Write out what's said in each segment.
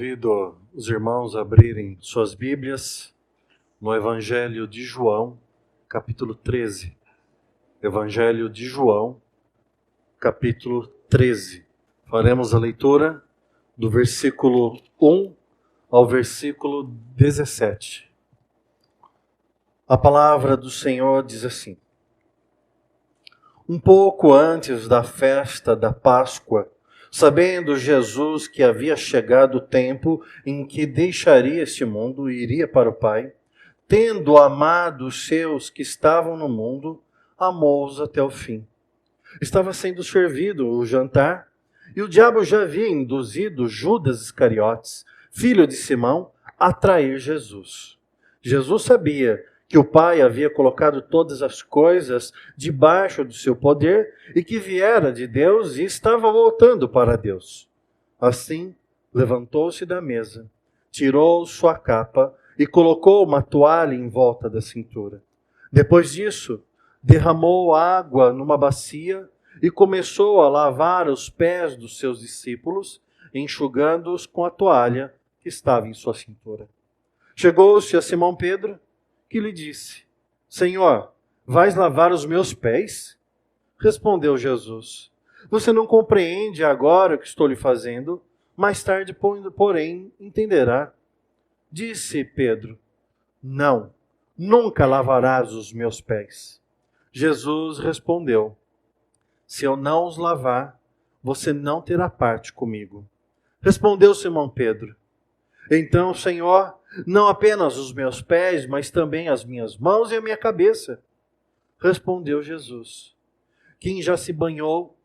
Convido os irmãos a abrirem suas Bíblias no Evangelho de João, capítulo 13. Evangelho de João, capítulo 13. Faremos a leitura do versículo 1 ao versículo 17. A palavra do Senhor diz assim: Um pouco antes da festa da Páscoa, sabendo Jesus que havia chegado o tempo em que deixaria este mundo e iria para o Pai, tendo amado os seus que estavam no mundo, amou-os até o fim. Estava sendo servido o jantar, e o diabo já havia induzido Judas Iscariotes, filho de Simão, a trair Jesus. Jesus sabia que o Pai havia colocado todas as coisas debaixo do seu poder e que viera de Deus e estava voltando para Deus. Assim, levantou-se da mesa, tirou sua capa e colocou uma toalha em volta da cintura. Depois disso, derramou água numa bacia e começou a lavar os pés dos seus discípulos, enxugando-os com a toalha que estava em sua cintura. Chegou-se a Simão Pedro, que lhe disse: Senhor, vais lavar os meus pés? Respondeu Jesus: Você não compreende agora o que estou lhe fazendo, mais tarde, porém, entenderá. Disse Pedro: Não, nunca lavarás os meus pés. Jesus respondeu: Se eu não os lavar, você não terá parte comigo. Respondeu Simão Pedro: Então, Senhor, não apenas os meus pés, mas também as minhas mãos e a minha cabeça. Respondeu Jesus: Quem já se banhou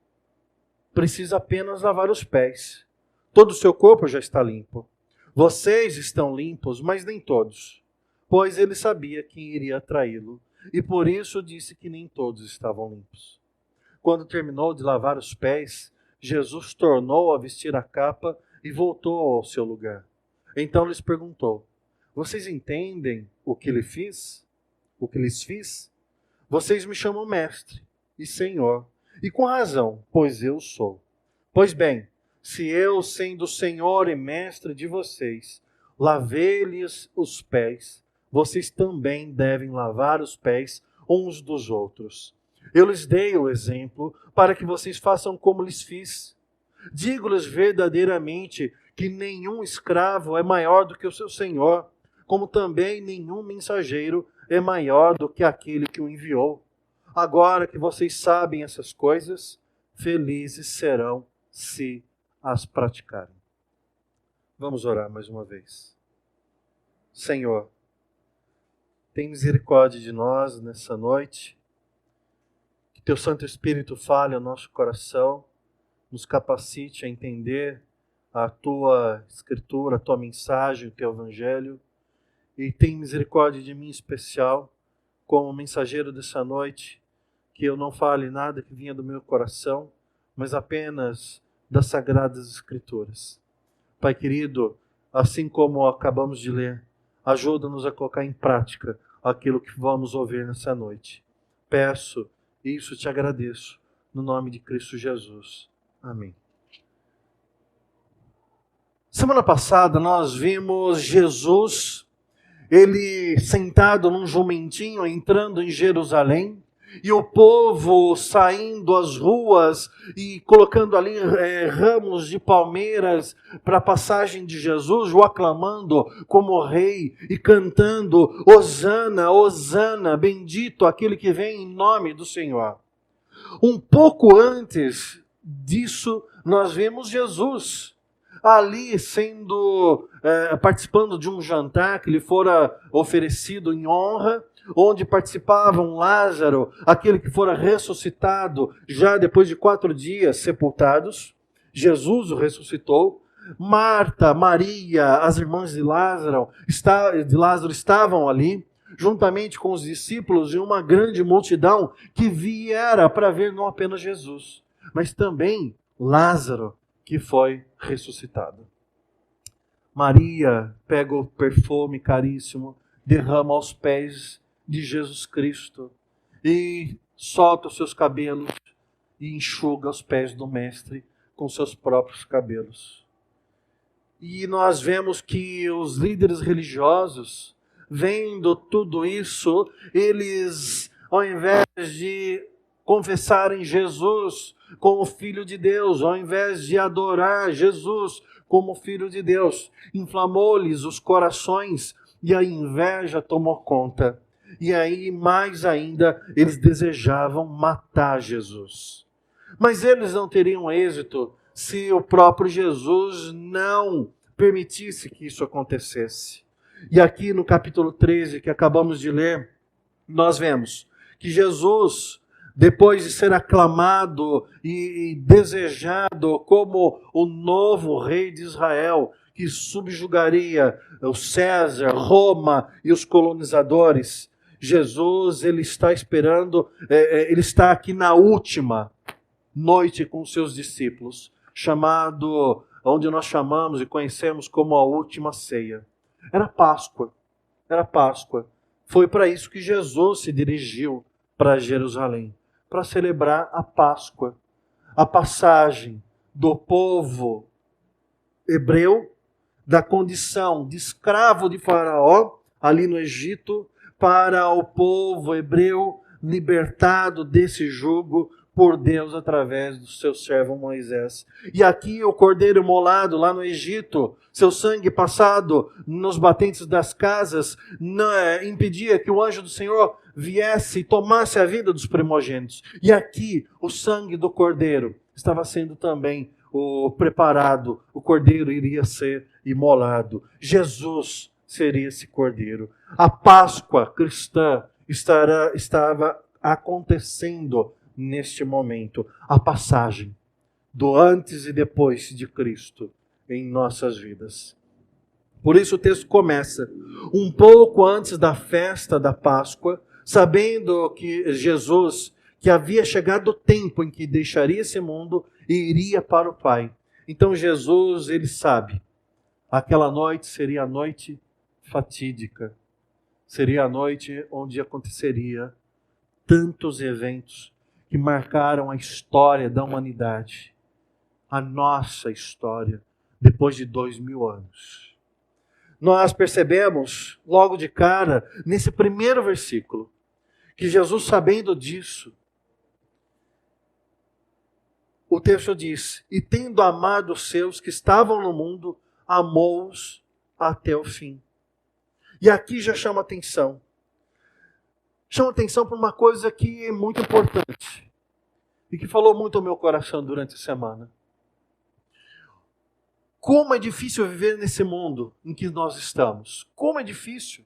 precisa apenas lavar os pés. Todo o seu corpo já está limpo. Vocês estão limpos, mas nem todos. Pois ele sabia quem iria traí-lo, e por isso disse que nem todos estavam limpos. Quando terminou de lavar os pés, Jesus tornou a vestir a capa e voltou ao seu lugar. Então lhes perguntou: Vocês entendem o que lhe fiz? O que lhes fiz? Vocês me chamam mestre e senhor, e com razão, pois eu sou. Pois bem, se eu, sendo senhor e mestre de vocês, lavei-lhes os pés, vocês também devem lavar os pés uns dos outros. Eu lhes dei o exemplo para que vocês façam como lhes fiz. Digo-lhes verdadeiramente que nenhum escravo é maior do que o seu senhor, como também nenhum mensageiro é maior do que aquele que o enviou. Agora que vocês sabem essas coisas, felizes serão se as praticarem. Vamos orar mais uma vez. Senhor, tem misericórdia de nós nessa noite. Que Teu Santo Espírito fale ao nosso coração, nos capacite a entender a Tua Escritura, a Tua mensagem, o Teu Evangelho. E tem misericórdia de mim em especial, como mensageiro dessa noite, que eu não fale nada que vinha do meu coração, mas apenas das Sagradas Escrituras. Pai querido, assim como acabamos de ler, ajuda-nos a colocar em prática aquilo que vamos ouvir nessa noite. Peço isso, te agradeço, no nome de Cristo Jesus. Amém. Semana passada nós vimos Jesus, ele sentado num jumentinho, entrando em Jerusalém, e o povo saindo às ruas e colocando ali ramos de palmeiras para a passagem de Jesus, o aclamando como rei e cantando: Hosana, Hosana, bendito aquele que vem em nome do Senhor. Um pouco antes disso, nós vemos Jesus ali participando de um jantar que lhe fora oferecido em honra, onde participavam Lázaro, aquele que fora ressuscitado já depois de 4 dias sepultados. Jesus o ressuscitou. Marta, Maria, as irmãs de Lázaro estavam ali, juntamente com os discípulos e uma grande multidão que viera para ver não apenas Jesus, mas também Lázaro, que foi ressuscitado. Maria pega o perfume caríssimo, derrama aos pés de Jesus Cristo e solta os seus cabelos e enxuga os pés do Mestre com seus próprios cabelos. E nós vemos que os líderes religiosos, vendo tudo isso, eles, ao invés de confessarem Jesus como Filho de Deus, ao invés de adorar Jesus como Filho de Deus, inflamou-lhes os corações e a inveja tomou conta. E aí, mais ainda, eles desejavam matar Jesus. Mas eles não teriam êxito se o próprio Jesus não permitisse que isso acontecesse. E aqui no capítulo 13, que acabamos de ler, nós vemos que Jesus, depois de ser aclamado e desejado como o novo rei de Israel, que subjugaria o César, Roma e os colonizadores, Jesus, ele está esperando, ele está aqui na última noite com seus discípulos, chamado, onde nós chamamos e conhecemos como a última ceia. Era Páscoa. Foi para isso que Jesus se dirigiu para Jerusalém, para celebrar a Páscoa, a passagem do povo hebreu, da condição de escravo de Faraó, ali no Egito, para o povo hebreu libertado desse jugo por Deus através do seu servo Moisés. E aqui o cordeiro imolado lá no Egito, seu sangue passado nos batentes das casas, impedia que o anjo do Senhor viesse e tomasse a vida dos primogênitos. E aqui o sangue do cordeiro estava sendo também preparado, o cordeiro iria ser imolado. Jesus seria esse cordeiro. A Páscoa cristã estava acontecendo neste momento, a passagem do antes e depois de Cristo em nossas vidas. Por isso o texto começa um pouco antes da festa da Páscoa, sabendo que Jesus, que havia chegado o tempo em que deixaria esse mundo e iria para o Pai. Então Jesus, ele sabe, aquela noite seria a noite fatídica, seria a noite onde aconteceria tantos eventos que marcaram a história da humanidade, a nossa história, depois de 2000 anos. Nós percebemos, logo de cara, nesse primeiro versículo, que Jesus, sabendo disso, o texto diz, e tendo amado os seus que estavam no mundo, amou-os até o fim. E aqui já chama atenção. Chama atenção para uma coisa que é muito importante e que falou muito ao meu coração durante a semana. Como é difícil viver nesse mundo em que nós estamos. Como é difícil.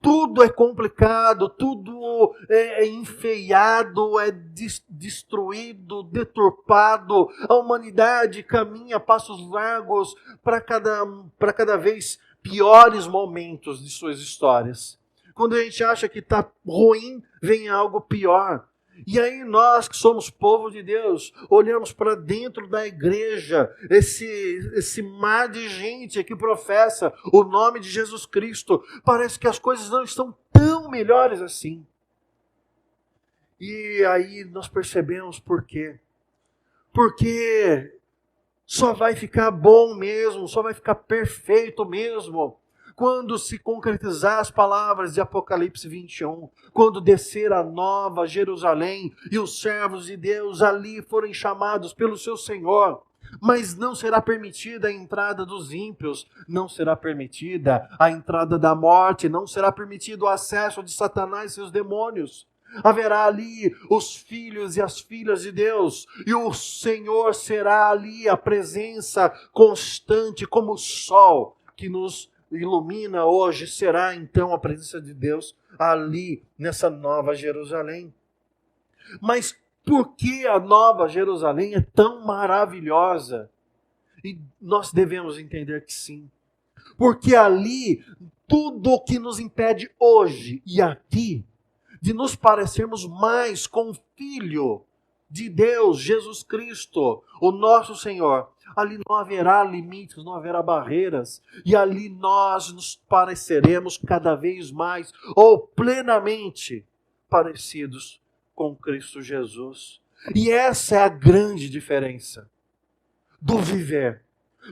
Tudo é complicado, tudo é enfeiado, é destruído, deturpado. A humanidade caminha a passos largos para cada vez piores momentos de suas histórias. Quando a gente acha que está ruim, vem algo pior. E aí nós que somos povo de Deus, olhamos para dentro da igreja, esse mar de gente que professa o nome de Jesus Cristo, parece que as coisas não estão tão melhores assim. E aí nós percebemos por quê. Porque só vai ficar bom mesmo, só vai ficar perfeito mesmo quando se concretizar as palavras de Apocalipse 21, quando descer a nova Jerusalém e os servos de Deus ali forem chamados pelo seu Senhor, mas não será permitida a entrada dos ímpios, não será permitida a entrada da morte, não será permitido o acesso de Satanás e seus demônios. Haverá ali os filhos e as filhas de Deus, e o Senhor será ali a presença constante como o sol que nos ilumina hoje, será então a presença de Deus ali nessa nova Jerusalém. Mas por que a nova Jerusalém é tão maravilhosa? E nós devemos entender que sim. Porque ali, tudo o que nos impede hoje e aqui, de nos parecermos mais com o Filho de Deus, Jesus Cristo, o nosso Senhor, ali não haverá limites, não haverá barreiras, e ali nós nos pareceremos cada vez mais, ou plenamente parecidos com Cristo Jesus. E essa é a grande diferença do viver.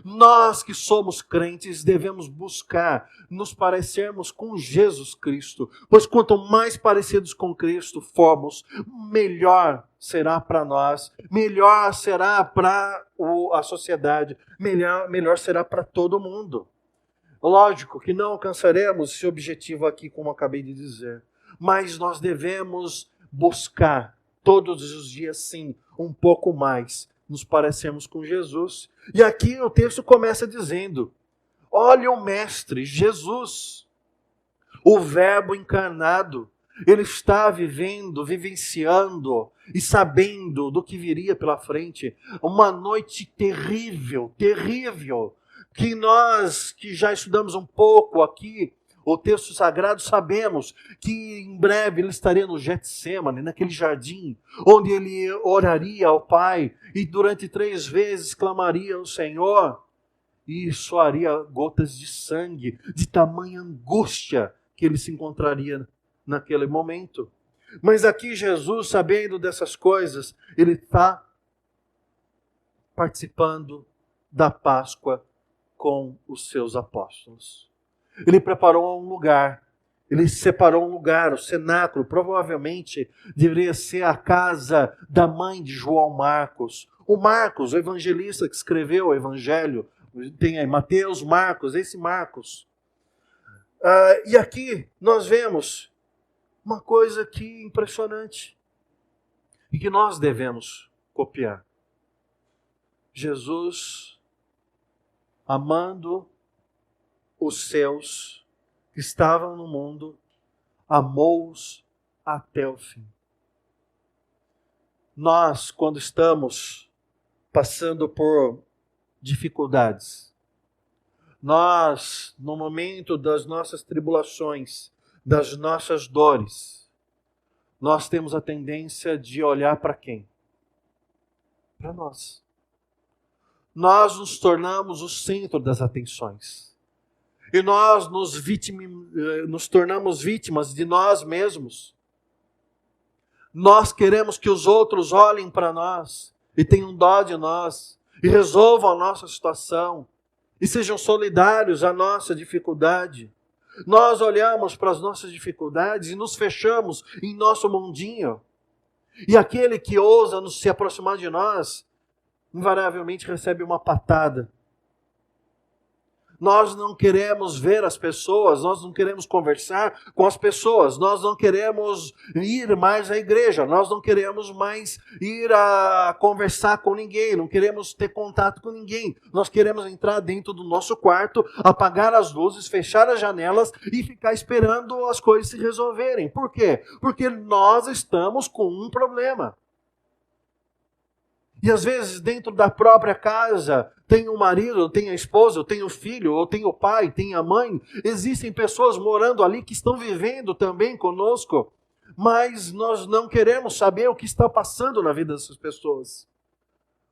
Nós que somos crentes devemos buscar nos parecermos com Jesus Cristo, pois quanto mais parecidos com Cristo formos, melhor será para nós, melhor será para a sociedade, melhor será para todo mundo. Lógico que não alcançaremos esse objetivo aqui, como eu acabei de dizer, mas nós devemos buscar todos os dias, sim, um pouco mais nos parecemos com Jesus. E aqui o texto começa dizendo: olha o Mestre, Jesus, o Verbo encarnado, ele está vivenciando e sabendo do que viria pela frente. Uma noite terrível, terrível, que nós que já estudamos um pouco aqui o texto sagrado, sabemos que em breve ele estaria no Getsemane, naquele jardim, onde ele oraria ao Pai e durante 3 vezes clamaria ao Senhor e soaria gotas de sangue, de tamanha angústia que ele se encontraria naquele momento. Mas aqui Jesus, sabendo dessas coisas, ele está participando da Páscoa com os seus apóstolos. Ele preparou um lugar, ele separou um lugar, o cenáculo, provavelmente deveria ser a casa da mãe de João Marcos. O Marcos, o evangelista que escreveu o evangelho, tem aí Mateus, Marcos, esse Marcos. E aqui nós vemos uma coisa que impressionante e que nós devemos copiar. Jesus, amando os seus que estavam no mundo, amou-os até o fim. Nós, quando estamos passando por dificuldades, nós, no momento das nossas tribulações, das nossas dores, nós temos a tendência de olhar para quem? Para nós. Nós nos tornamos o centro das atenções. E nós nos tornamos vítimas de nós mesmos. Nós queremos que os outros olhem para nós e tenham dó de nós e resolvam a nossa situação e sejam solidários à nossa dificuldade. Nós olhamos para as nossas dificuldades e nos fechamos em nosso mundinho. E aquele que ousa se aproximar de nós, invariavelmente recebe uma patada. Nós não queremos ver as pessoas, nós não queremos conversar com as pessoas, nós não queremos ir mais à igreja, nós não queremos mais ir a conversar com ninguém, não queremos ter contato com ninguém. Nós queremos entrar dentro do nosso quarto, apagar as luzes, fechar as janelas e ficar esperando as coisas se resolverem. Por quê? Porque nós estamos com um problema. E às vezes dentro da própria casa, tem o marido, tem a esposa, tem o filho, ou tem o pai, tem a mãe. Existem pessoas morando ali que estão vivendo também conosco, mas nós não queremos saber o que está passando na vida dessas pessoas.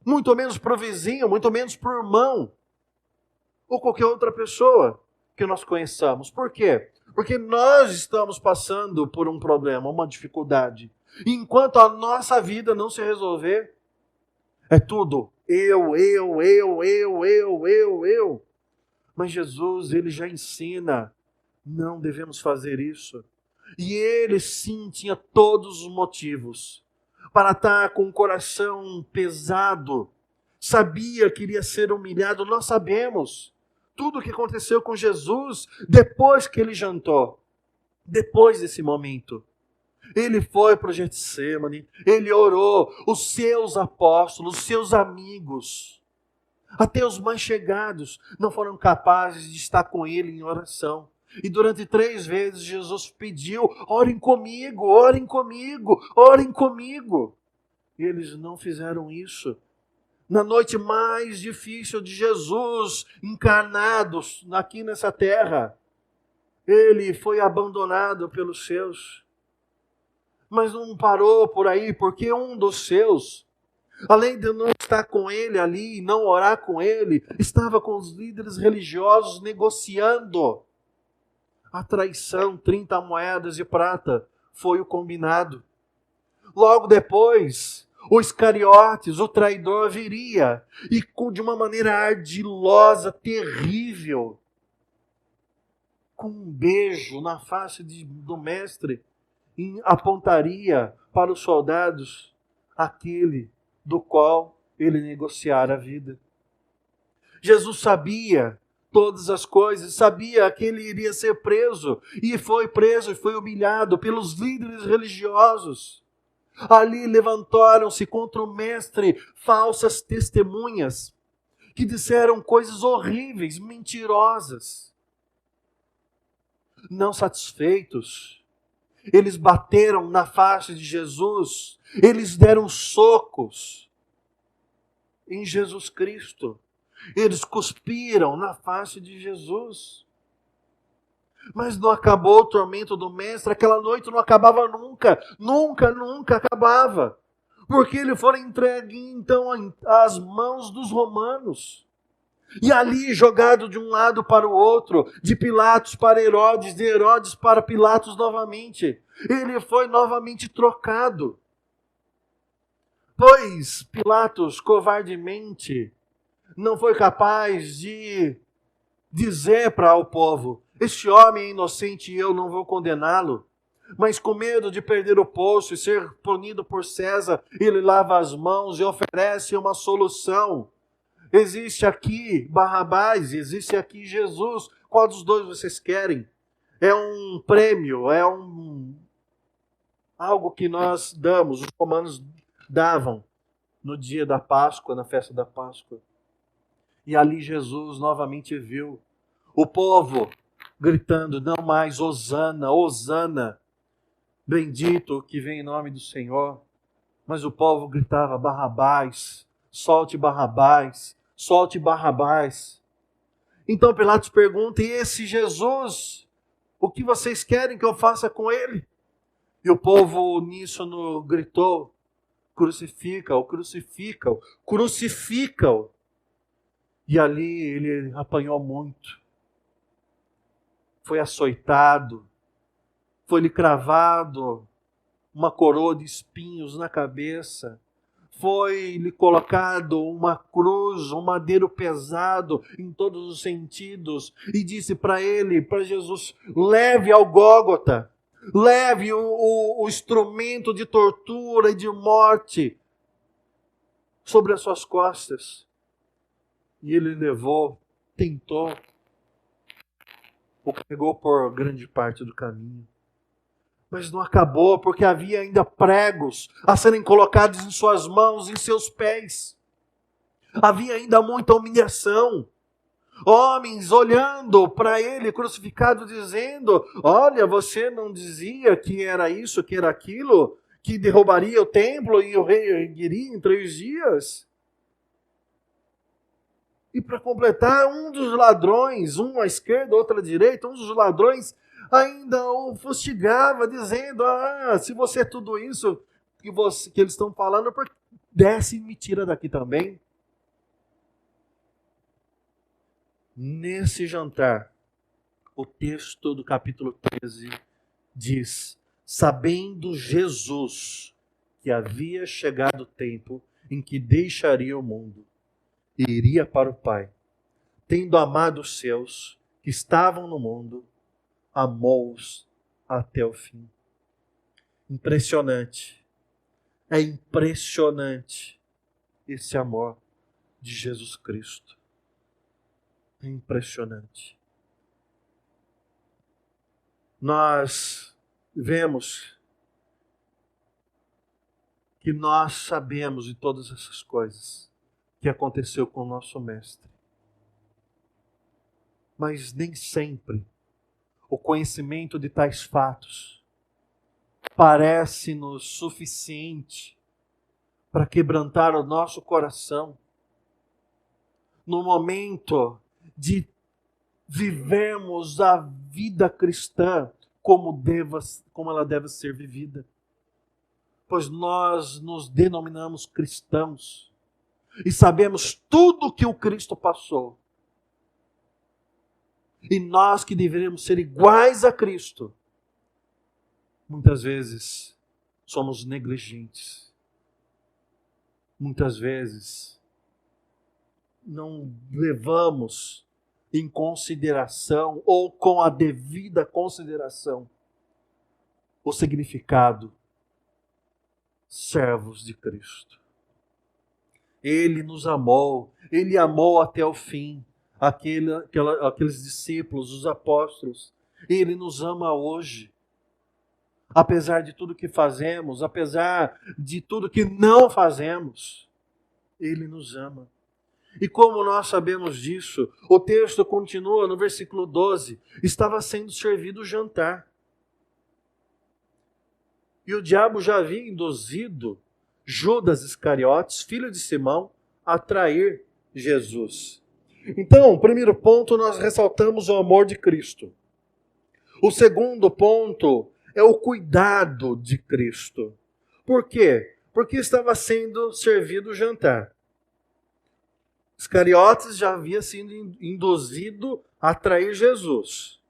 Muito menos para o vizinho, muito menos para o irmão, ou qualquer outra pessoa que nós conheçamos. Por quê? Porque nós estamos passando por um problema, uma dificuldade. E enquanto a nossa vida não se resolver, é tudo eu. Mas Jesus, ele já ensina, não devemos fazer isso. E ele sim tinha todos os motivos para estar com o coração pesado. Sabia que iria ser humilhado, nós sabemos. Tudo o que aconteceu com Jesus depois que ele jantou, depois desse momento. Ele foi para o Getsemane, ele orou, os seus apóstolos, os seus amigos, até os mais chegados, não foram capazes de estar com ele em oração. E durante 3 vezes Jesus pediu, orem comigo, orem comigo, orem comigo. E eles não fizeram isso. Na noite mais difícil de Jesus, encarnado aqui nessa terra, ele foi abandonado pelos seus. Mas não parou por aí, porque um dos seus, além de não estar com ele ali e não orar com ele, estava com os líderes religiosos negociando a traição. 30 moedas de prata foi o combinado. Logo depois, O Iscariotes, o traidor, viria e de uma maneira ardilosa, terrível, com um beijo na face do mestre, apontaria para os soldados aquele do qual ele negociara a vida. Jesus sabia todas as coisas, sabia que ele iria ser preso, e foi preso e foi humilhado pelos líderes religiosos. Ali levantaram-se contra o mestre falsas testemunhas, que disseram coisas horríveis, mentirosas. Não satisfeitos, eles bateram na face de Jesus, eles deram socos em Jesus Cristo, eles cuspiram na face de Jesus. Mas não acabou o tormento do mestre, aquela noite não acabava nunca, nunca acabava, porque ele foi entregue então às mãos dos romanos. E ali, jogado de um lado para o outro, de Pilatos para Herodes, de Herodes para Pilatos novamente, ele foi novamente trocado. Pois Pilatos, covardemente, não foi capaz de dizer para o povo: este homem é inocente e eu não vou condená-lo. Mas com medo de perder o posto e ser punido por César, ele lava as mãos e oferece uma solução. Existe aqui Barrabás, existe aqui Jesus. Qual dos dois vocês querem? É um prêmio, é algo que nós damos, os romanos davam no dia da Páscoa, na festa da Páscoa. E ali Jesus novamente viu o povo gritando: não mais Hosana, Hosana, bendito que vem em nome do Senhor. Mas o povo gritava: Barrabás, solte Barrabás, solte Barrabás. Então Pilatos pergunta: e esse Jesus, o que vocês querem que eu faça com ele? E o povo uníssono gritou: crucifica-o, crucifica-o, crucifica-o. E ali ele apanhou muito. Foi açoitado, foi-lhe cravado uma coroa de espinhos na cabeça, foi-lhe colocado uma cruz, um madeiro pesado em todos os sentidos, e disse para ele, para Jesus: leve ao Gólgota, leve o instrumento de tortura e de morte sobre as suas costas. E ele levou, tentou, o carregou por grande parte do caminho. Mas não acabou, porque havia ainda pregos a serem colocados em suas mãos, em seus pés. Havia ainda muita humilhação. Homens olhando para ele crucificado, dizendo: olha, você não dizia que era isso, que era aquilo, que derrubaria o templo e o rei ergueria em 3 dias? E para completar, um dos ladrões, um à esquerda, outro à direita, um dos ladrões ainda o fustigava, dizendo: se você é tudo isso que eles estão falando, desce e me tira daqui também. Nesse jantar, o texto do capítulo 13 diz: sabendo Jesus que havia chegado o tempo em que deixaria o mundo e iria para o Pai, tendo amado os seus que estavam no mundo, amou-os até o fim. Impressionante. É impressionante esse amor de Jesus Cristo. É impressionante. Nós vemos que nós sabemos de todas essas coisas que aconteceu com o nosso Mestre. Mas nem sempre o conhecimento de tais fatos parece-nos suficiente para quebrantar o nosso coração no momento de vivermos a vida cristã como ela deve ser vivida. Pois nós nos denominamos cristãos e sabemos tudo que o Cristo passou. E nós que deveríamos ser iguais a Cristo, muitas vezes somos negligentes. muitas vezes, não levamos em consideração, ou com a devida consideração, o significado servos de Cristo. Ele nos amou, Ele amou até o fim aqueles discípulos, os apóstolos. Ele nos ama hoje. Apesar de tudo que fazemos, apesar de tudo que não fazemos, Ele nos ama. E como nós sabemos disso, o texto continua no versículo 12. Estava sendo servido o jantar. E o diabo já havia induzido Judas Iscariotes, filho de Simão, a trair Jesus. Então, primeiro ponto, nós ressaltamos o amor de Cristo. O segundo ponto é o cuidado de Cristo. Por quê? Porque estava sendo servido o jantar. Iscariotes já havia sido induzido a trair Jesus.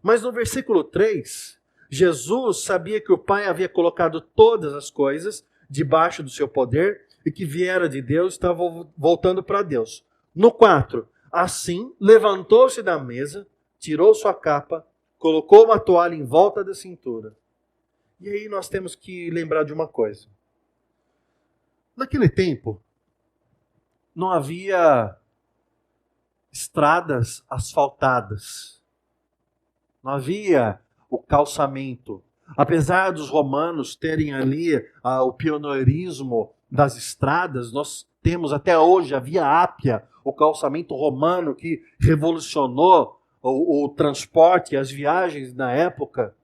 Mas no versículo 3, Jesus sabia que o Pai havia colocado todas as coisas debaixo do seu poder e que viera de Deus, estava voltando para Deus. No 4, assim levantou-se da mesa, tirou sua capa, colocou uma toalha em volta da cintura. E aí nós temos que lembrar de uma coisa. Naquele tempo, não havia estradas asfaltadas. Não havia o calçamento. Apesar dos romanos terem ali o pioneirismo das estradas, nós temos até hoje a Via Ápia, o calçamento romano que revolucionou o transporte e as viagens na época.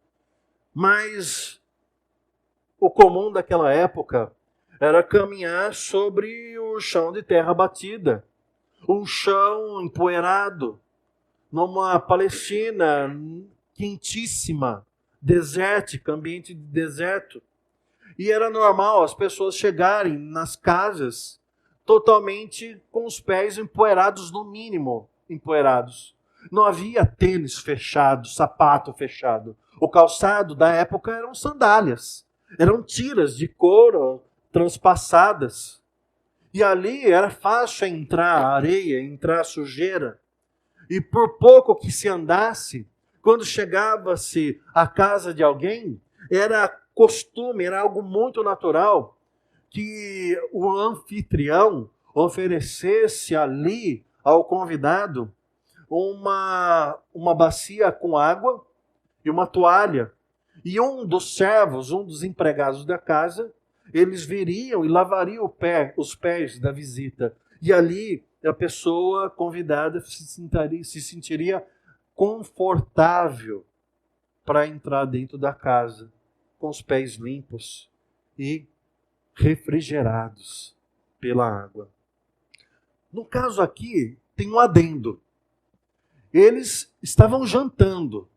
Mas o comum daquela época era caminhar sobre o chão de terra batida, um chão empoeirado, numa Palestina quentíssima, desértica, ambiente de deserto. E era normal as pessoas chegarem nas casas totalmente com os pés empoeirados, no mínimo empoeirados. Não havia tênis fechado, sapato fechado. O calçado da época eram sandálias, eram tiras de couro transpassadas. E ali era fácil entrar areia, entrar sujeira. E por pouco que se andasse, quando chegava-se à casa de alguém, era costume, era algo muito natural, que o anfitrião oferecesse ali ao convidado uma bacia com água e uma toalha. E um dos servos, um dos empregados da casa, eles viriam e lavariam os pés da visita. E ali a pessoa convidada se sentiria confortável para entrar dentro da casa, com os pés limpos e refrigerados pela água. No caso aqui, tem um adendo. Eles estavam jantando.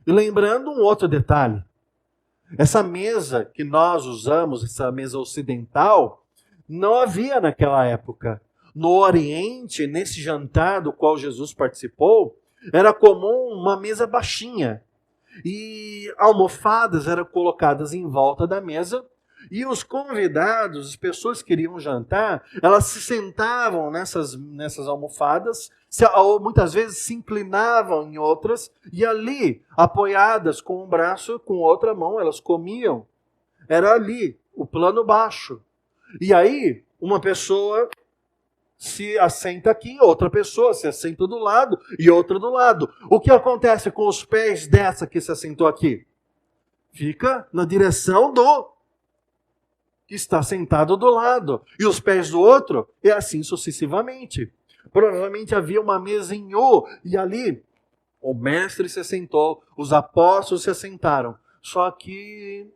E lembrando um outro detalhe. Essa mesa que nós usamos, essa mesa ocidental, não havia naquela época. No Oriente, nesse jantar do qual Jesus participou, era comum uma mesa baixinha. E almofadas eram colocadas em volta da mesa. E os convidados, as pessoas que iriam jantar, elas se sentavam nessas almofadas, muitas vezes se inclinavam em outras, e ali, apoiadas com um braço, com outra mão, elas comiam. Era ali, o plano baixo. E aí, uma pessoa se assenta aqui, outra pessoa se assenta do lado e outra do lado. O que acontece com os pés dessa que se assentou aqui? Fica na direção do que está sentado do lado. E os pés do outro, é assim sucessivamente. Provavelmente havia uma mesa em U, e ali o mestre se assentou, os apóstolos se assentaram. Só que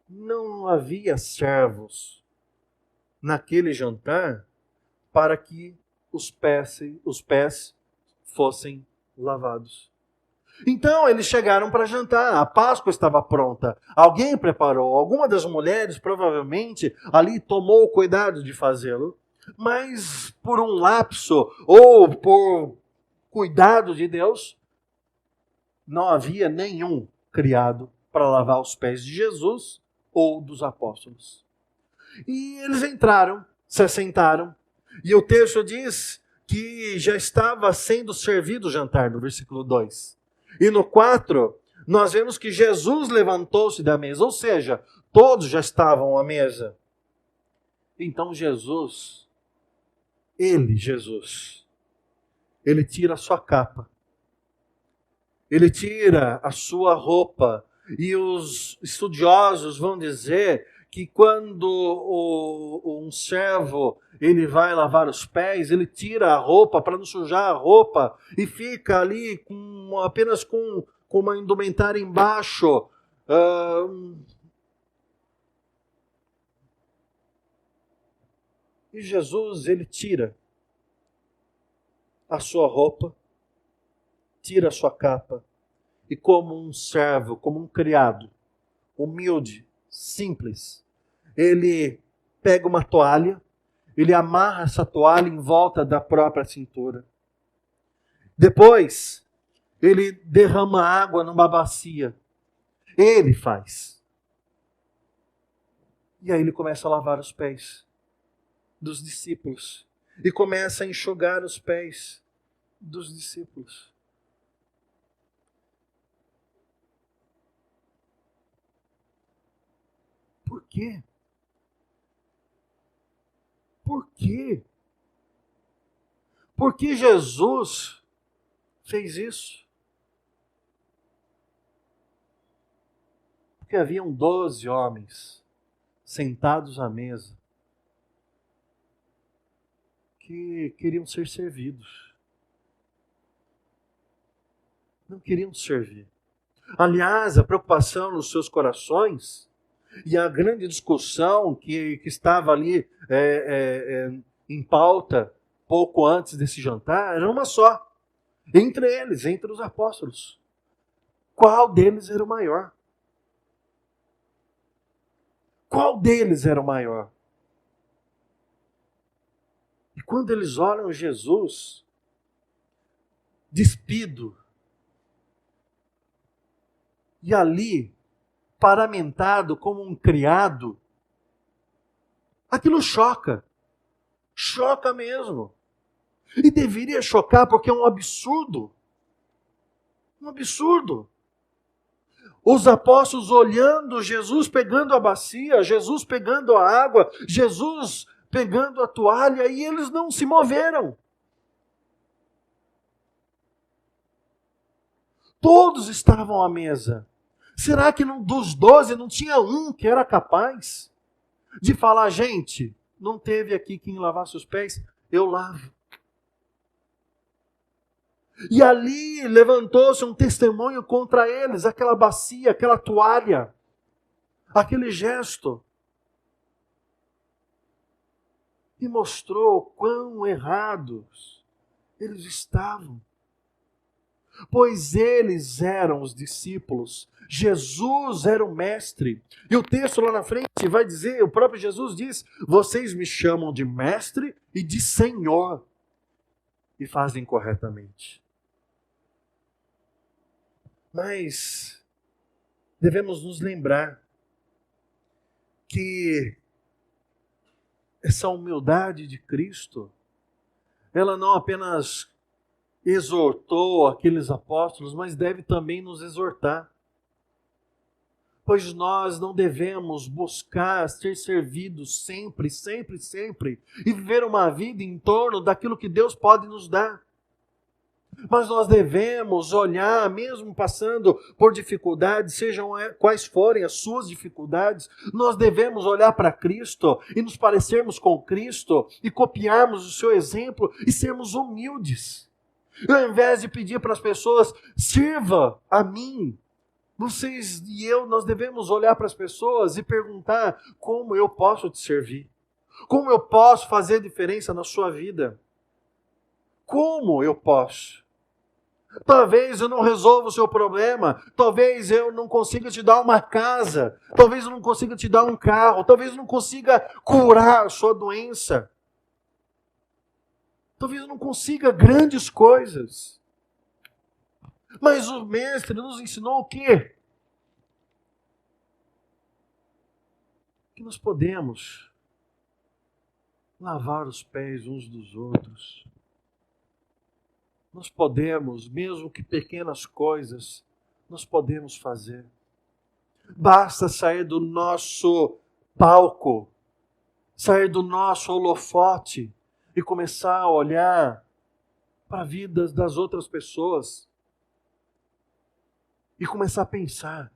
não havia servos naquele jantar para que os pés fossem lavados. Então eles chegaram para jantar, a Páscoa estava pronta, alguém preparou, alguma das mulheres provavelmente ali tomou o cuidado de fazê-lo, mas por um lapso ou por cuidado de Deus, não havia nenhum criado para lavar os pés de Jesus ou dos apóstolos. E eles entraram, se assentaram, e o texto diz que já estava sendo servido o jantar, no versículo 2. E no 4, nós vemos que Jesus levantou-se da mesa, ou seja, todos já estavam à mesa. Então Jesus, ele tira a sua capa, ele tira a sua roupa, e os estudiosos vão dizer que quando um servo ele vai lavar os pés, ele tira a roupa para não sujar a roupa e fica ali apenas com uma indumentária embaixo. E Jesus, ele tira a sua roupa, tira a sua capa, e como um servo, como um criado, humilde, simples, ele pega uma toalha, ele amarra essa toalha em volta da própria cintura. Depois, ele derrama água numa bacia. Ele faz. E aí ele começa a lavar os pés dos discípulos. E começa a enxugar os pés dos discípulos. Por quê? Por quê? Por que Jesus fez isso? Porque haviam 12 homens sentados à mesa que queriam ser servidos. Não queriam servir. Aliás, a preocupação nos seus corações e a grande discussão que estava ali em pauta pouco antes desse jantar era uma só. Entre eles, entre os apóstolos. Qual deles era o maior? Qual deles era o maior? E quando eles olham Jesus despido e ali paramentado como um criado, aquilo choca. Choca mesmo. E deveria chocar porque é um absurdo. Um absurdo. Os apóstolos olhando Jesus pegando a bacia, Jesus pegando a água, Jesus pegando a toalha, e eles não se moveram. Todos estavam à mesa. Será que dos 12 não tinha um que era capaz de falar, gente, não teve aqui quem lavasse os pés, eu lavo. E ali levantou-se um testemunho contra eles, aquela bacia, aquela toalha, aquele gesto. E mostrou quão errados eles estavam. Pois eles eram os discípulos, Jesus era o mestre. E o texto lá na frente vai dizer, o próprio Jesus diz, vocês me chamam de mestre e de Senhor. E fazem corretamente. Mas devemos nos lembrar que essa humildade de Cristo, ela não apenas exortou aqueles apóstolos, mas deve também nos exortar. Pois nós não devemos buscar ser servidos sempre, sempre, sempre, e viver uma vida em torno daquilo que Deus pode nos dar. Mas nós devemos olhar, mesmo passando por dificuldades, sejam quais forem as suas dificuldades, nós devemos olhar para Cristo e nos parecermos com Cristo e copiarmos o seu exemplo e sermos humildes. E ao invés de pedir para as pessoas, sirva a mim, vocês e eu, nós devemos olhar para as pessoas e perguntar, como eu posso te servir? Como eu posso fazer diferença na sua vida? Como eu posso? Talvez eu não resolva o seu problema, talvez eu não consiga te dar uma casa, talvez eu não consiga te dar um carro, talvez eu não consiga curar a sua doença, talvez eu não consiga grandes coisas. Mas o mestre nos ensinou o quê? Que nós podemos lavar os pés uns dos outros. Nós podemos, mesmo que pequenas coisas, nós podemos fazer. Basta sair do nosso palco, sair do nosso holofote e começar a olhar para a vida das outras pessoas e começar a pensar.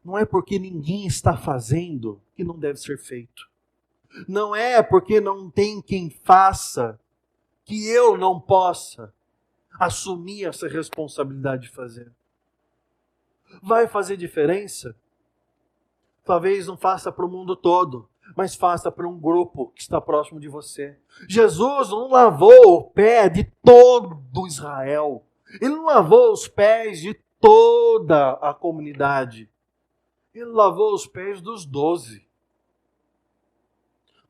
Não é porque ninguém está fazendo que não deve ser feito. Não é porque não tem quem faça que eu não possa assumir essa responsabilidade de fazer. Vai fazer diferença? Talvez não faça para o mundo todo, mas faça para um grupo que está próximo de você. Jesus não lavou o pé de todo Israel. Ele não lavou os pés de toda a comunidade. Ele lavou os pés dos 12.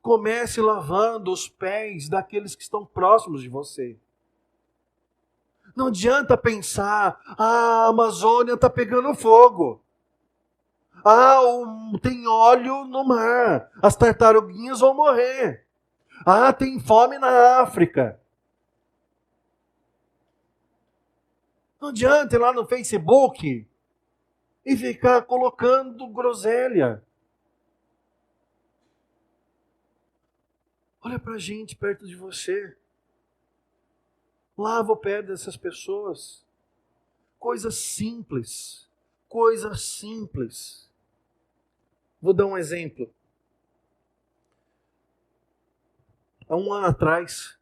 Comece lavando os pés daqueles que estão próximos de você. Não adianta pensar, a Amazônia está pegando fogo. Tem óleo no mar, as tartaruguinhas vão morrer. Tem fome na África. Não adianta ir lá no Facebook e ficar colocando groselha. Olha para a gente perto de você. Lava o pé dessas pessoas. Coisas simples. Coisas simples. Vou dar um exemplo. Há um ano atrás,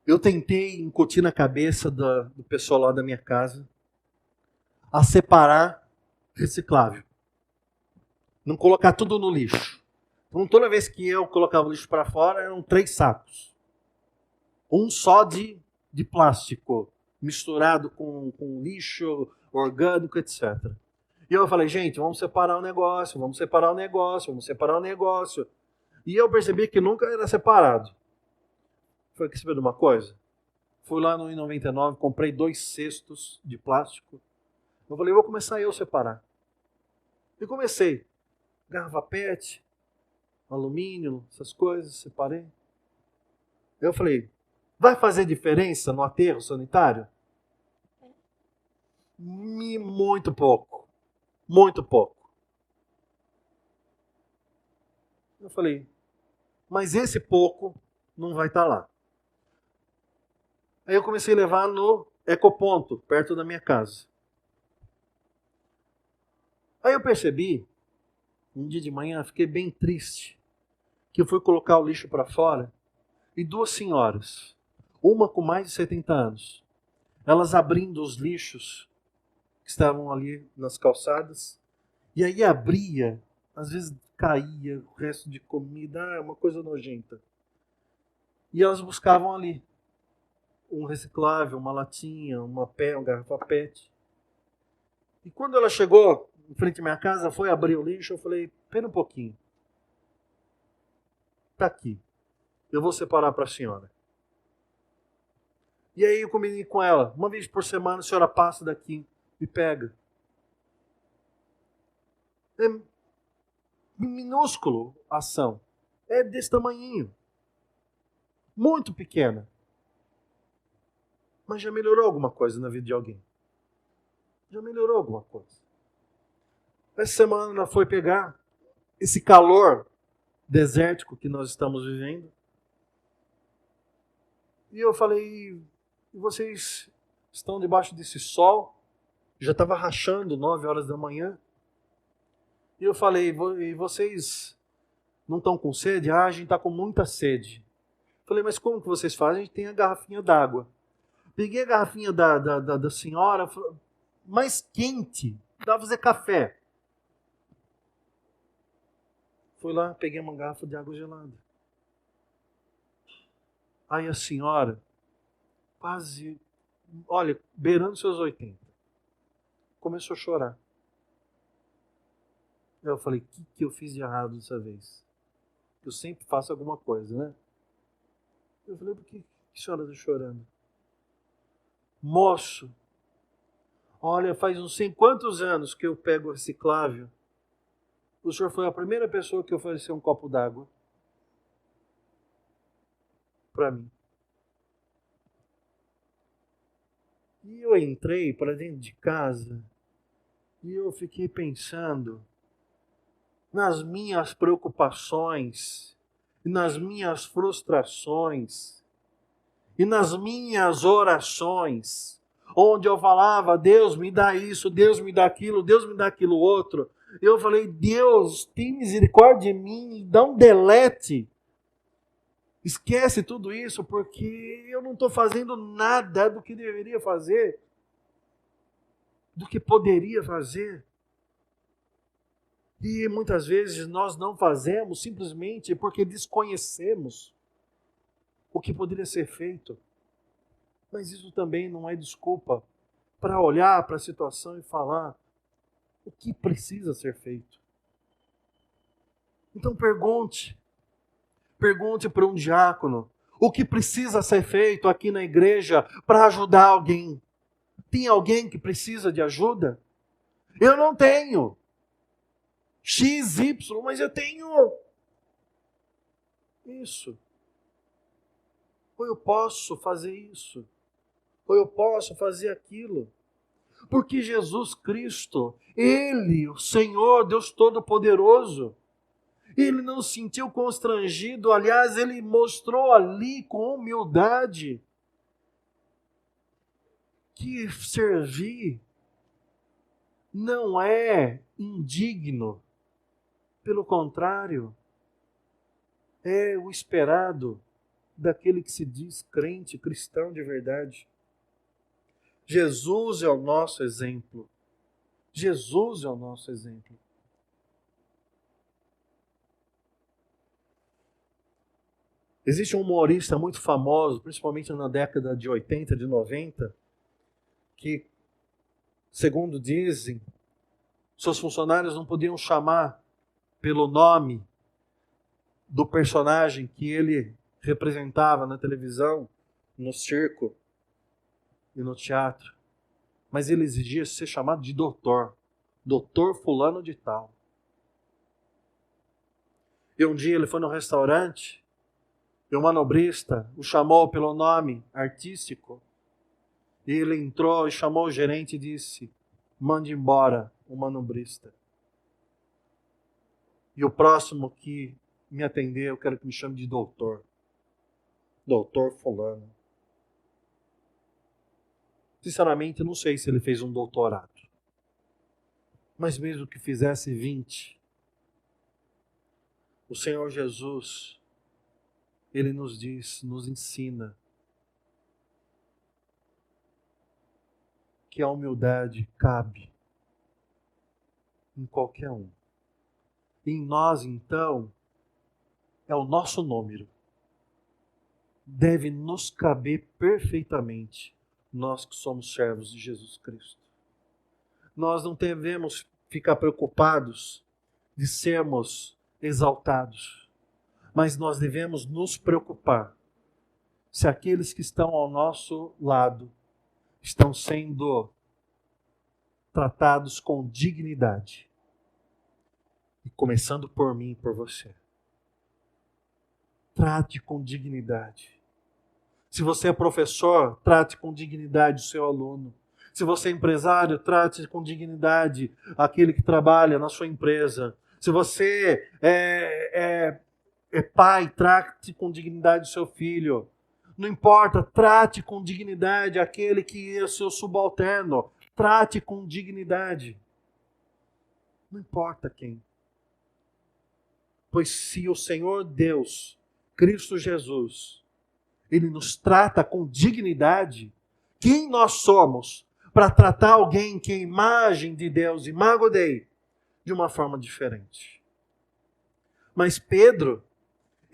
eu tentei incutir na cabeça do pessoal lá da minha casa a separar reciclável. Não colocar tudo no lixo. Então, toda vez que eu colocava o lixo para fora, eram 3 sacos. Um só de plástico, misturado com lixo orgânico, etc. E eu falei, gente, vamos separar o negócio, vamos separar o negócio, vamos separar o negócio. E eu percebi que nunca era separado. Foi que saber de uma coisa? Fui lá no I99, comprei 2 cestos de plástico. Eu falei, vou começar eu a separar. E comecei. Garrafa PET, alumínio, essas coisas, separei. Eu falei, vai fazer diferença no aterro sanitário? Muito pouco. Muito pouco. Eu falei, mas esse pouco não vai estar lá. Aí eu comecei a levar no Ecoponto, perto da minha casa. Aí eu percebi, um dia de manhã, fiquei bem triste, que eu fui colocar o lixo para fora e 2 senhoras, uma com mais de 70 anos, elas abrindo os lixos que estavam ali nas calçadas, e aí abria, às vezes caía o resto de comida, uma coisa nojenta. E elas buscavam ali um reciclável, uma latinha, uma garrafa PET. E quando ela chegou em frente à minha casa, foi abrir o lixo, eu falei, espera um pouquinho. Está aqui. Eu vou separar para a senhora. E aí eu combinei com ela, uma vez por semana a senhora passa daqui e pega. É minúsculo a ação. É desse tamanhinho. Muito pequena. Mas já melhorou alguma coisa na vida de alguém. Já melhorou alguma coisa. Essa semana ela foi pegar esse calor desértico que nós estamos vivendo. E eu falei, vocês estão debaixo desse sol? Já estava rachando 9 horas da manhã. E eu falei, e vocês não estão com sede? A gente está com muita sede. Falei, mas como que vocês fazem? A gente tem a garrafinha d'água. Peguei a garrafinha da senhora, mais quente, dá para fazer café. Fui lá, peguei uma garrafa de água gelada. Aí a senhora, quase, olha, beirando seus 80, começou a chorar. Eu falei, o que eu fiz de errado dessa vez? Eu sempre faço alguma coisa, né? Eu falei, por que a senhora está chorando? Moço, olha, faz não sei quantos anos que eu pego reciclável o senhor foi a primeira pessoa que ofereceu um copo d'água para mim. E eu entrei para dentro de casa e eu fiquei pensando nas minhas preocupações, e nas minhas frustrações, e nas minhas orações, onde eu falava, Deus me dá isso, Deus me dá aquilo, Deus me dá aquilo outro. Eu falei, Deus, tem misericórdia de mim, dá um delete. Esquece tudo isso, porque eu não estou fazendo nada do que deveria fazer, do que poderia fazer. E muitas vezes nós não fazemos simplesmente porque desconhecemos o que poderia ser feito. Mas isso também não é desculpa para olhar para a situação e falar o que precisa ser feito. Então pergunte para um diácono o que precisa ser feito aqui na igreja para ajudar alguém. Tem alguém que precisa de ajuda? Eu não tenho XY, mas eu tenho isso. Ou eu posso fazer isso, ou eu posso fazer aquilo. Porque Jesus Cristo, Ele, o Senhor, Deus Todo-Poderoso, Ele não se sentiu constrangido, aliás, Ele mostrou ali com humildade que servir não é indigno, pelo contrário, é o esperado daquele que se diz crente, cristão de verdade. Jesus é o nosso exemplo. Jesus é o nosso exemplo. Existe um humorista muito famoso, principalmente na década de 80, de 90, que, segundo dizem, seus funcionários não podiam chamar pelo nome do personagem que ele representava na televisão, no circo e no teatro. Mas ele exigia ser chamado de doutor. Doutor fulano de tal. E um dia ele foi no restaurante e o manobrista o chamou pelo nome artístico. E ele entrou e chamou o gerente e disse, mande embora o manobrista. E o próximo que me atender, eu quero que me chame de doutor. Doutor fulano. Sinceramente, eu não sei se ele fez um doutorado. Mas mesmo que fizesse 20, o Senhor Jesus, Ele nos diz, nos ensina que a humildade cabe em qualquer um. Em nós, então, é o nosso número. Deve nos caber perfeitamente, nós que somos servos de Jesus Cristo. Nós não devemos ficar preocupados de sermos exaltados, mas nós devemos nos preocupar se aqueles que estão ao nosso lado estão sendo tratados com dignidade. E começando por mim e por você. Trate com dignidade. Se você é professor, trate com dignidade o seu aluno. Se você é empresário, trate com dignidade aquele que trabalha na sua empresa. Se você é pai, trate com dignidade o seu filho. Não importa, trate com dignidade aquele que é o seu subalterno. Trate com dignidade. Não importa quem. Pois se o Senhor Deus, Cristo Jesus, Ele nos trata com dignidade, quem nós somos para tratar alguém que é imagem de Deus, imago Dei, de uma forma diferente? Mas Pedro,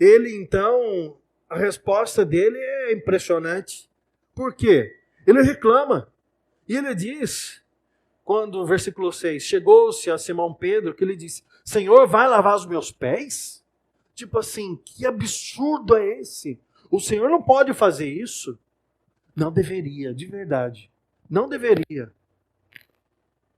ele então, a resposta dele é impressionante. Por quê? Ele reclama. E ele diz, quando, versículo 6, chegou-se a Simão Pedro, que ele disse, Senhor, vai lavar os meus pés? Tipo assim, que absurdo é esse? O Senhor não pode fazer isso? Não deveria, de verdade. Não deveria.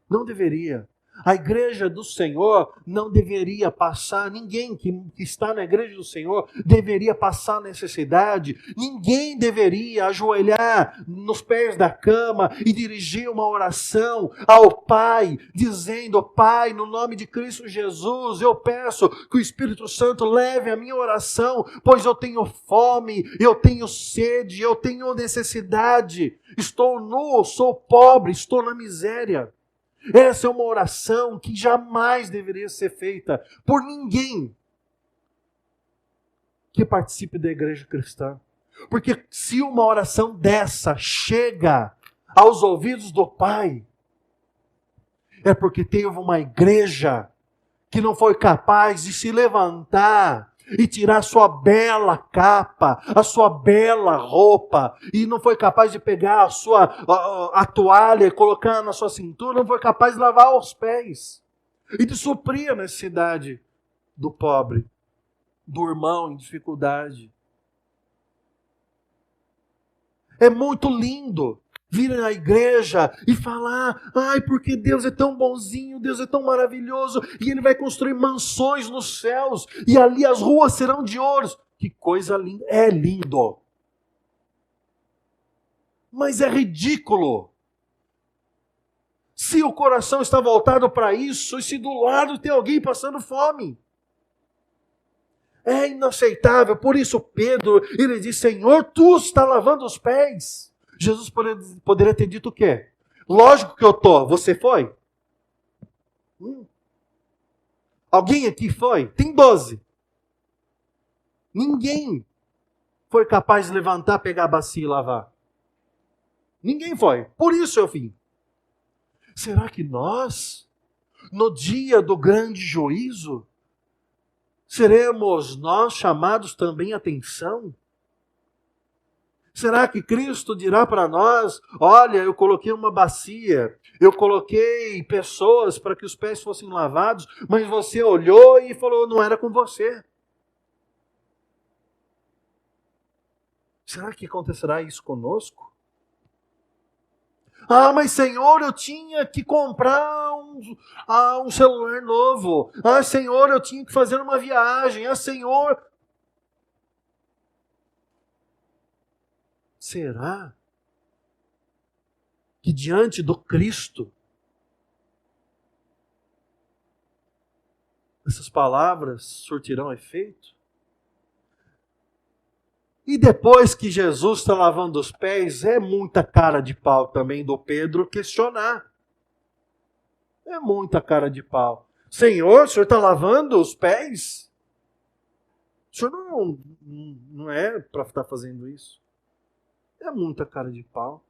Não deveria. A igreja do Senhor não deveria passar, ninguém que está na igreja do Senhor deveria passar necessidade, ninguém deveria ajoelhar nos pés da cama e dirigir uma oração ao Pai, dizendo: Pai, no nome de Cristo Jesus, eu peço que o Espírito Santo leve a minha oração, pois eu tenho fome, eu tenho sede, eu tenho necessidade, estou nu, sou pobre, estou na miséria. Essa é uma oração que jamais deveria ser feita por ninguém que participe da igreja cristã. Porque se uma oração dessa chega aos ouvidos do Pai, é porque teve uma igreja que não foi capaz de se levantar e tirar a sua bela capa, a sua bela roupa, e não foi capaz de pegar a toalha e colocar na sua cintura, não foi capaz de lavar os pés e de suprir a necessidade do pobre, do irmão em dificuldade. É muito lindo vir na igreja e falar: ai, porque Deus é tão bonzinho, Deus é tão maravilhoso, e Ele vai construir mansões nos céus, e ali as ruas serão de ouro. Que coisa linda! É lindo. Mas é ridículo. Se o coração está voltado para isso, e se do lado tem alguém passando fome. É inaceitável. Por isso Pedro, ele diz: Senhor, tu está lavando os pés. Jesus poderia ter dito o quê? Lógico que eu estou. Você foi? Alguém aqui foi? Tem 12. Ninguém foi capaz de levantar, pegar a bacia e lavar. Ninguém foi. Por isso eu vim. Será que nós, no dia do grande juízo, seremos nós chamados também a atenção? Será que Cristo dirá para nós: olha, eu coloquei uma bacia, eu coloquei pessoas para que os pés fossem lavados, mas você olhou e falou: não era com você? Será que acontecerá isso conosco? Ah, mas Senhor, eu tinha que comprar um celular novo. Ah, Senhor, eu tinha que fazer uma viagem. Ah, Senhor... Será que diante do Cristo essas palavras surtirão efeito? E depois que Jesus está lavando os pés, é muita cara de pau também do Pedro questionar. É muita cara de pau. Senhor, o senhor está lavando os pés? O senhor não é para estar fazendo isso. É muita cara de pau.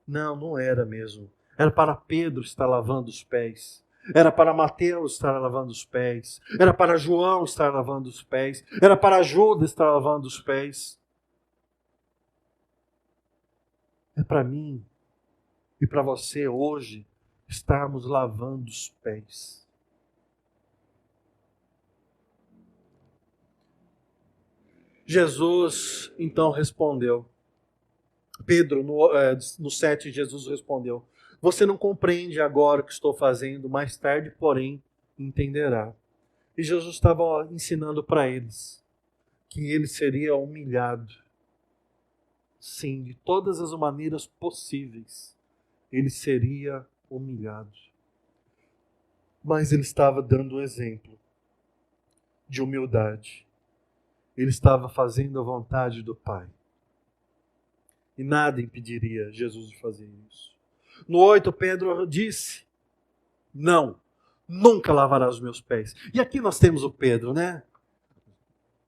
Não era mesmo. Era para Pedro estar lavando os pés. Era para Mateus estar lavando os pés. Era para João estar lavando os pés. Era para Judas estar lavando os pés. É para mim e para você hoje estarmos lavando os pés. Jesus então respondeu. Pedro, no 7, Jesus respondeu: você não compreende agora o que estou fazendo, mais tarde, porém, entenderá. E Jesus estava ensinando para eles que ele seria humilhado. Sim, de todas as maneiras possíveis, ele seria humilhado. Mas ele estava dando um exemplo de humildade. Ele estava fazendo a vontade do Pai. E nada impediria Jesus de fazer isso. No 8, Pedro disse: não, nunca lavará os meus pés. E aqui nós temos o Pedro, né?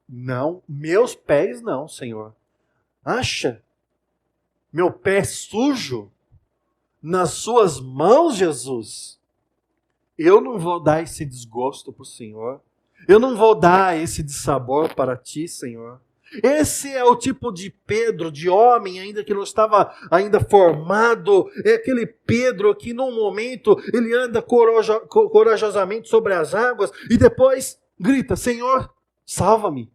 Não, meus pés não, Senhor. Acha? Meu pé sujo? Nas suas mãos, Jesus? Eu não vou dar esse desgosto para o Senhor. Eu não vou dar esse dissabor para ti, Senhor. Esse é o tipo de Pedro, de homem ainda que não estava ainda formado. É aquele Pedro que num momento ele anda corajosamente sobre as águas e depois grita: Senhor, salva-me.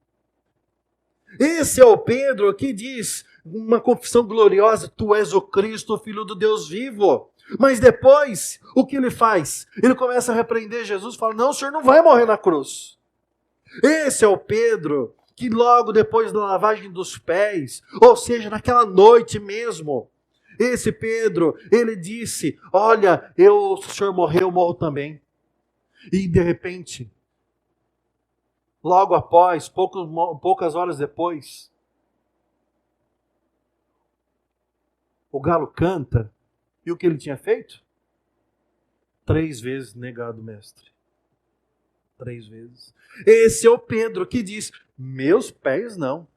Esse é o Pedro que diz uma confissão gloriosa: tu és o Cristo, o Filho do Deus vivo. Mas depois, o que ele faz? Ele começa a repreender Jesus e fala, não, o Senhor não vai morrer na cruz. Esse é o Pedro que logo depois da lavagem dos pés, ou seja, naquela noite mesmo, esse Pedro, ele disse, olha, se o Senhor morrer, eu morro também. E de repente, logo após, poucas horas depois, o galo canta, e o que ele tinha feito? 3 vezes negado o mestre. 3 vezes. Esse é o Pedro que diz, meus pés não.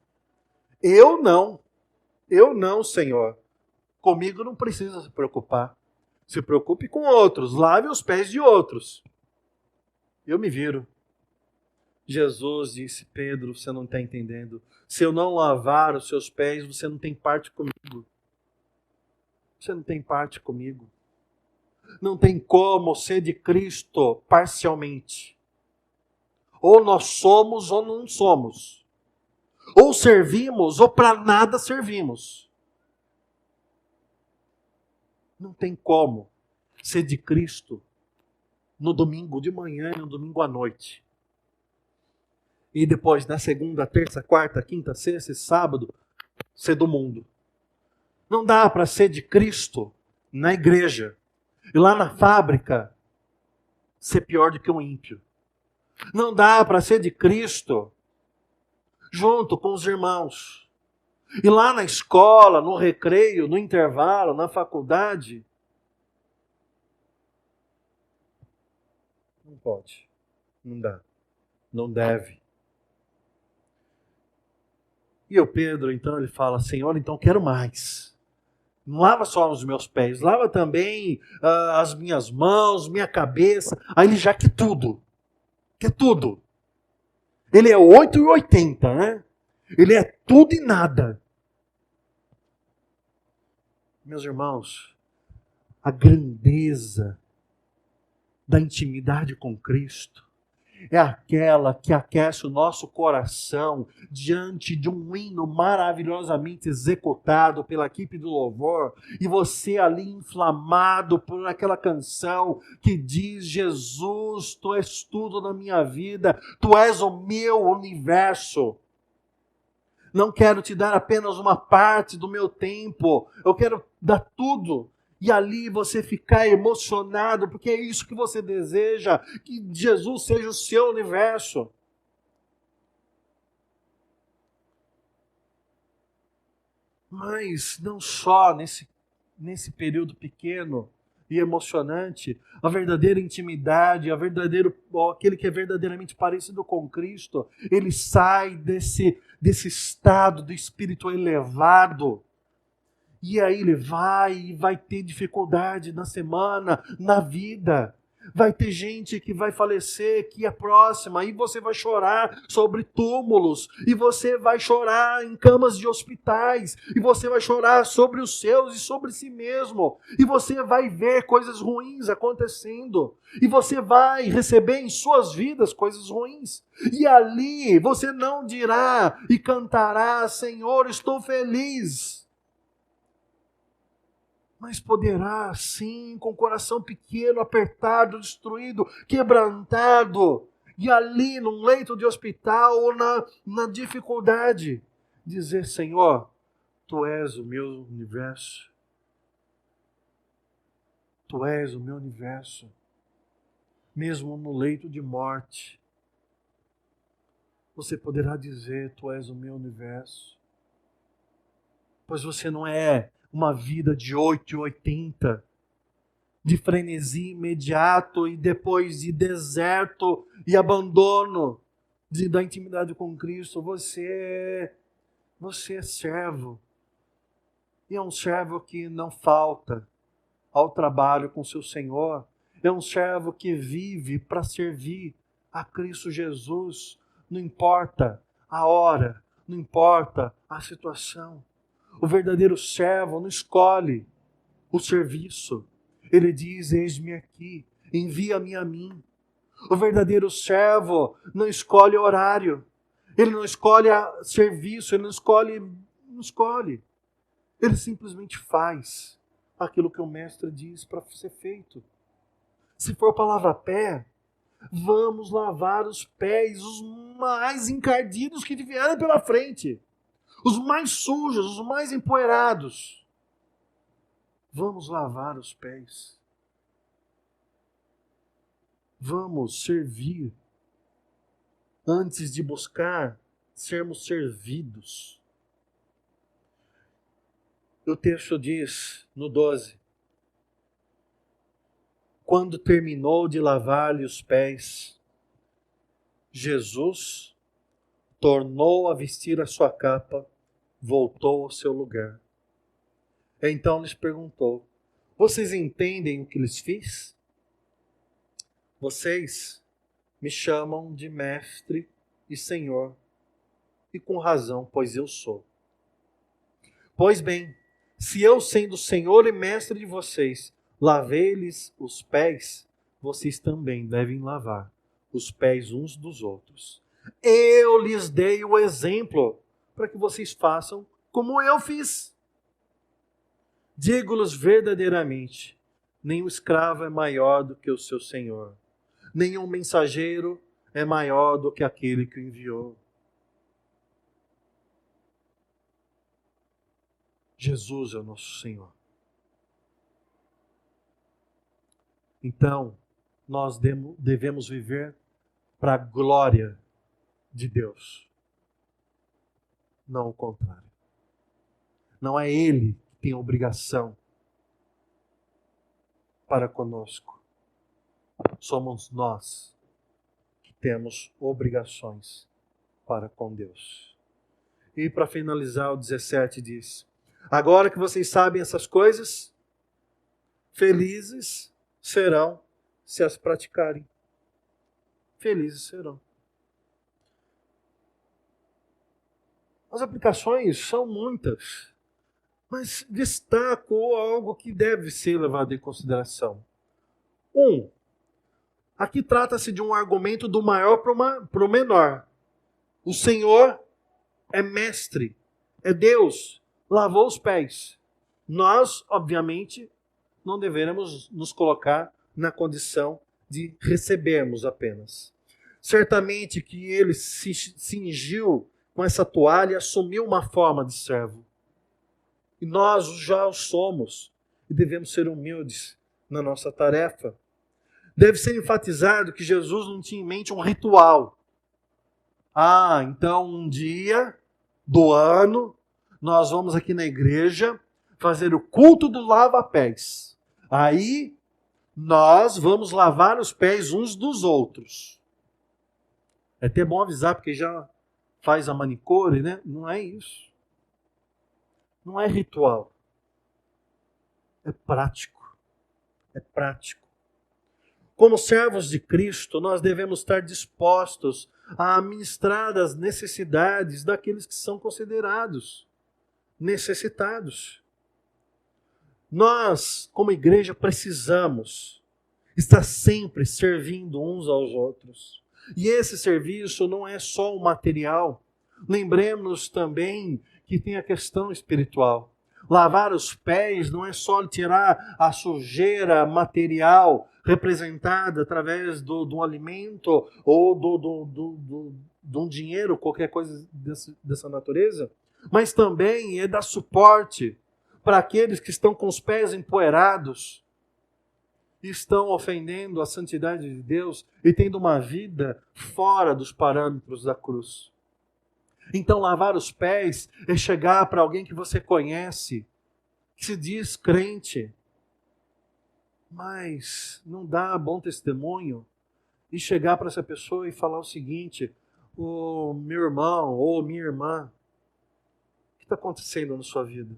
Eu não, Senhor. Comigo não precisa se preocupar. Se preocupe com outros, lave os pés de outros. Eu me viro. Jesus disse, Pedro, você não está entendendo. Se eu não lavar os seus pés, você não tem parte comigo. Você não tem parte comigo. Não tem como ser de Cristo parcialmente. Ou nós somos ou não somos. Ou servimos ou para nada servimos. Não tem como ser de Cristo no domingo de manhã e no domingo à noite. E depois, na segunda, terça, quarta, quinta, sexta e sábado, ser do mundo. Não dá para ser de Cristo na igreja e lá na fábrica ser pior do que um ímpio. Não dá para ser de Cristo junto com os irmãos. E lá na escola, no recreio, no intervalo, na faculdade. Não pode. Não dá. Não deve. E o Pedro, então, ele fala, Senhor, então quero mais. Não lava só os meus pés, lava também as minhas mãos, minha cabeça. Aí ele já quer tudo. Quer tudo. Ele é 8 e 80, né? Ele é tudo e nada. Meus irmãos, a grandeza da intimidade com Cristo é aquela que aquece o nosso coração diante de um hino maravilhosamente executado pela equipe do louvor, e você ali inflamado por aquela canção que diz, Jesus, Tu és tudo na minha vida, Tu és o meu universo. Não quero te dar apenas uma parte do meu tempo, eu quero dar tudo. E ali você ficar emocionado, porque é isso que você deseja, que Jesus seja o seu universo. Mas não só nesse período pequeno e emocionante, a verdadeira intimidade, aquele que é verdadeiramente parecido com Cristo, ele sai desse estado do espírito elevado. E aí ele vai ter dificuldade na semana, na vida. Vai ter gente que vai falecer, que é próxima, e você vai chorar sobre túmulos, e você vai chorar em camas de hospitais, e você vai chorar sobre os seus e sobre si mesmo, e você vai ver coisas ruins acontecendo, e você vai receber em suas vidas coisas ruins. E ali você não dirá e cantará, Senhor, estou feliz. Mas poderá, sim, com o coração pequeno, apertado, destruído, quebrantado, e ali num leito de hospital ou na dificuldade, dizer, Senhor, Tu és o meu universo. Tu és o meu universo. Mesmo no leito de morte, você poderá dizer, Tu és o meu universo. Pois você não é uma vida de 8 e 80, de frenesi imediato e depois de deserto e abandono da intimidade com Cristo. Você é servo. E é um servo que não falta ao trabalho com seu Senhor. É um servo que vive para servir a Cristo Jesus. Não importa a hora, não importa a situação. O verdadeiro servo não escolhe o serviço. Ele diz, eis-me aqui, envia-me a mim. O verdadeiro servo não escolhe horário. Ele não escolhe serviço, ele não escolhe. Ele simplesmente faz aquilo que o mestre diz para ser feito. Se for para lavar pé, vamos lavar os pés, os mais encardidos que vieram pela frente, os mais sujos, os mais empoeirados. Vamos lavar os pés. Vamos servir antes de buscar sermos servidos. O texto diz, no 12, quando terminou de lavar-lhe os pés, Jesus tornou a vestir a sua capa, voltou ao seu lugar. Então lhes perguntou, vocês entendem o que lhes fiz? Vocês me chamam de mestre e senhor, e com razão, pois eu sou. Pois bem, se eu, sendo senhor e mestre de vocês, lavei-lhes os pés, vocês também devem lavar os pés uns dos outros. Eu lhes dei o exemplo para que vocês façam como eu fiz. Digo-lhes verdadeiramente, nenhum escravo é maior do que o seu senhor, nenhum mensageiro é maior do que aquele que o enviou. Jesus é o nosso Senhor. Então, nós devemos viver para a glória de Deus. Não o contrário. Não é Ele que tem obrigação para conosco. Somos nós que temos obrigações para com Deus. E para finalizar, o 17 diz, agora que vocês sabem essas coisas, felizes serão se as praticarem. Felizes serão. As aplicações são muitas, mas destaco algo que deve ser levado em consideração. Aqui trata-se de um argumento do maior para o menor. O Senhor é mestre, é Deus, lavou os pés. Nós, obviamente, não deveremos nos colocar na condição de recebermos apenas. Certamente que ele se cingiu com essa toalha e assumiu uma forma de servo. E nós já o somos e devemos ser humildes na nossa tarefa. Deve ser enfatizado que Jesus não tinha em mente um ritual. Então um dia do ano nós vamos aqui na igreja fazer o culto do lava-pés. Aí nós vamos lavar os pés uns dos outros. É até bom avisar, porque já faz a manicure, né? Não é isso. Não é ritual. É prático. É prático. Como servos de Cristo, nós devemos estar dispostos a administrar as necessidades daqueles que são considerados necessitados. Nós, como igreja, precisamos estar sempre servindo uns aos outros. E esse serviço não é só o material. Lembremos também que tem a questão espiritual. Lavar os pés não é só tirar a sujeira material representada através do alimento ou de um dinheiro, qualquer coisa dessa natureza, mas também é dar suporte para aqueles que estão com os pés empoeirados, estão ofendendo a santidade de Deus e tendo uma vida fora dos parâmetros da cruz. Então, lavar os pés é chegar para alguém que você conhece, que se diz crente, mas não dá bom testemunho, e chegar para essa pessoa e falar o seguinte: ô meu irmão ou minha irmã, o que está acontecendo na sua vida?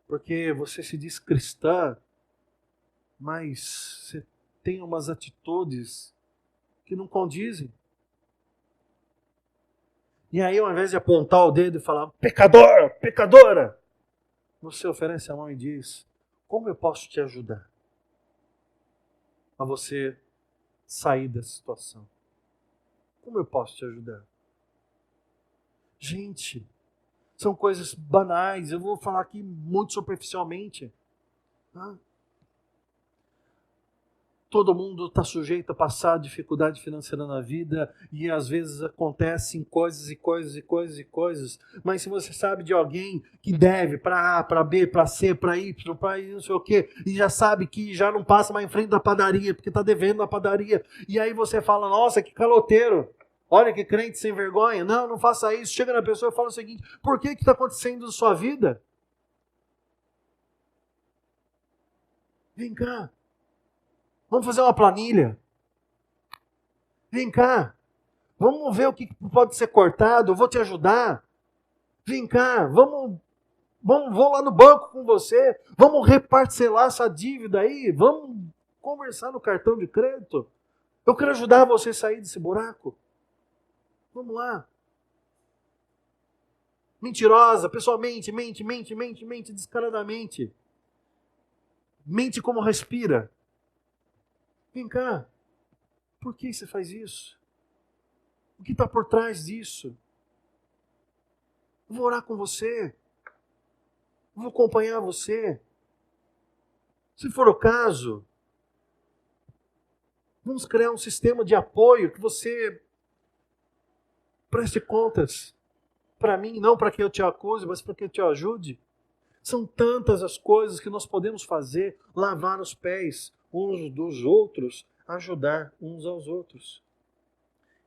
Porque você se diz cristã, mas você tem umas atitudes que não condizem. E aí, ao invés de apontar o dedo e falar, pecador, pecadora, você oferece a mão e diz, como eu posso te ajudar a você sair dessa situação? Como eu posso te ajudar? Gente, São coisas banais, eu vou falar aqui muito superficialmente. Tá? Todo mundo está sujeito a passar dificuldade financeira na vida e às vezes acontecem coisas e coisas e coisas e coisas. Mas se você sabe de alguém que deve para A, para B, para C, para Y, para não sei o quê, e já sabe que já não passa mais em frente da padaria porque está devendo na padaria, e aí você fala, nossa, que caloteiro, olha que crente sem vergonha. Não, não faça isso. Chega na pessoa e fala o seguinte, por que está acontecendo na sua vida? Vem cá. Vamos fazer uma planilha. Vem cá. Vamos ver o que pode ser cortado. Eu vou te ajudar. Vem cá. Vou lá no banco com você. Vamos reparcelar essa dívida aí. Vamos conversar no cartão de crédito. Eu quero ajudar você a sair desse buraco. Vamos lá. Mentirosa. Pessoal, mente descaradamente. Mente como respira. Vem cá. Por que você faz isso? O que está por trás disso? Eu vou orar com você. Eu vou acompanhar você. Se for o caso, vamos criar um sistema de apoio que você preste contas para mim, não para que eu te acuse, mas para que eu te ajude. São tantas as coisas que nós podemos fazer, lavar os pés uns dos outros, ajudar uns aos outros.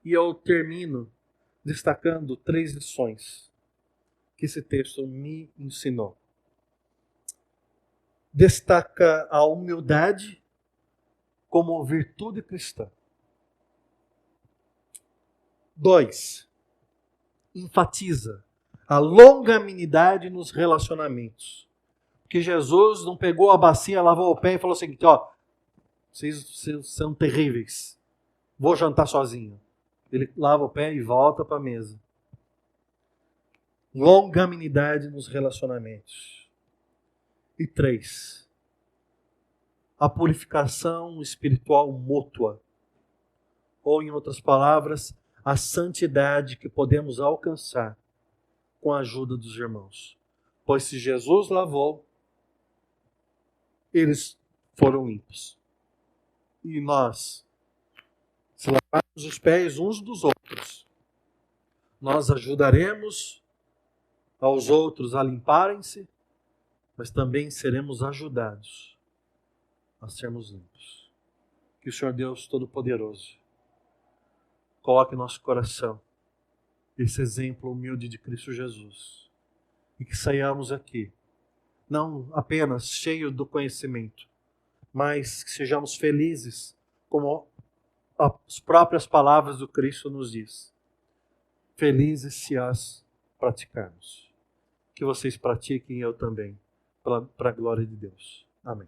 E eu termino destacando 3 lições que esse texto me ensinou. Destaca a humildade como virtude cristã. 2, enfatiza a longanimidade nos relacionamentos. Porque Jesus não pegou a bacia, lavou o pé e falou o seguinte, ó, vocês são terríveis, vou jantar sozinho. Ele lava o pé e volta para a mesa. Longanimidade nos relacionamentos. E 3, a purificação espiritual mútua. Ou, em outras palavras, a santidade que podemos alcançar com a ajuda dos irmãos. Pois se Jesus lavou, eles foram limpos. E nós, se lavarmos os pés uns dos outros, nós ajudaremos aos outros a limparem-se, mas também seremos ajudados a sermos limpos. Que o Senhor Deus Todo-Poderoso coloque em nosso coração esse exemplo humilde de Cristo Jesus. E que saiamos aqui, não apenas cheios do conhecimento, mas que sejamos felizes, como as próprias palavras do Cristo nos diz. Felizes se as praticarmos. Que vocês pratiquem e eu também, para a glória de Deus. Amém.